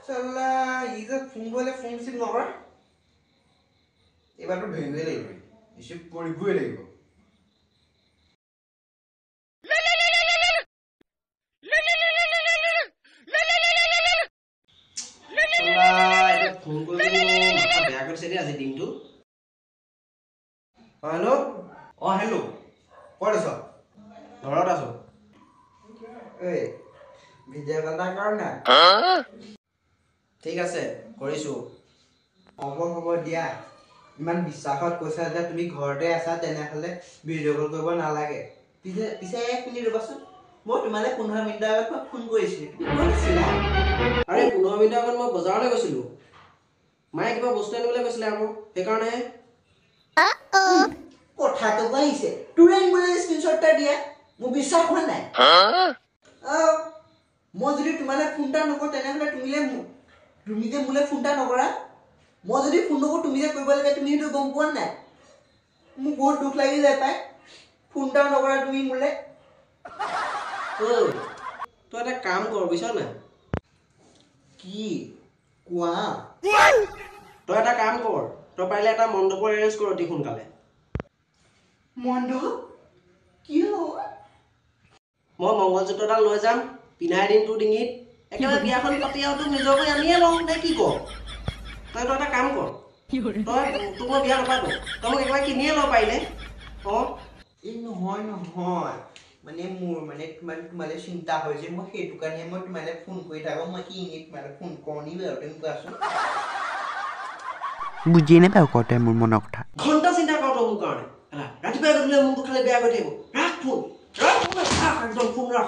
চালা ই যে ফোন কৰিলে ফোন ৰিচিভ নকৰে এইবাৰতো ধৰিবই লাগিব ৰিচিভ কৰিবই লাগিব ফোন কৰি মাথা বেয়া কৰিছে দেই আজি দিনটো হেল্ল' হেল্ল' ক'ত আছ ঘৰত আছো এই ভিডিঅ' কল এটা কৰ না ঠিক আছে কৰিছো হ'ব দিয়া ইমান বিশ্বাসত কৈছা যে তুমি ঘৰতে আছা তেনেহ'লে ভিডিঅ' কল কৰিব নালাগে পিছে 1 মিনিট ৰ'বাচোন মই তোমালৈ 15 মিনিটৰ আগত ফোন কৰিছিলোঁ আৰে 15 মিনিটৰ আগত মই বজাৰলৈ গৈছিলোঁ মায়ে কিবা বস্তু আনিবলৈ কৈছিলে আকৌ সেইকাৰণে কথাটো কৈছে তোৰে আনিবলৈ স্ক্ৰীনশ্বট এটা দিয়া মোৰ বিশ্বাস হোৱা নাই মই যদি তোমালৈ ফোন এটা নকৰোঁ তেনেহ'লে তুমি যে মোলৈ ফোন এটা নকৰা মই যদি ফোন নকৰোঁ তুমি যে কৰিব লাগে তুমি সেইটো গম পোৱা নাই মোক বহুত দুখ লাগি যায় পাই ফোন এটাও নকৰা তুমি মোলৈ তই এটা কাম কৰ বুজিছ নাই কি কোৱা তই এটা কাম কৰ তই পাৰিলে এটা মণ্ডপৰ এৰেঞ্জ কৰ অতি সোনকালে মণ্ডপ কিয় মই মংগলসূত্ৰডাল লৈ যাম পিন্ধাই দিম তোৰ ডিঙিত একেবাৰে বিয়াখন পাতি আৰু তোক নিজৰ কৰি আনিয়ে লওঁ নে কি কৰ তই এটা কাম কৰ তই তোক মই বিয়া নাপাতো তই মোক একেবাৰে কিনিয়ে ল'ব পাৰিলে এই নহয় মানে মোৰ মানে তোমালৈ চিন্তা হয় যে মই সেইটো কাৰণে মই তোমালৈ ফোন কৰি থাকোঁ মই কি এনেই তোমালৈ ফোন কৰোঁ নি বাৰু তুমি কোৱাচোন বুজি নাপাওঁ কওঁতে মোৰ মনৰ কথা ঘণ্টা চিন্তা কৰ তই মোৰ কাৰণে ৰাতিপুৱাই গধূলি মোকতো খালি বেয়া কৰি থাকিব ৰাখ ফোন একদম ফোন ৰাখ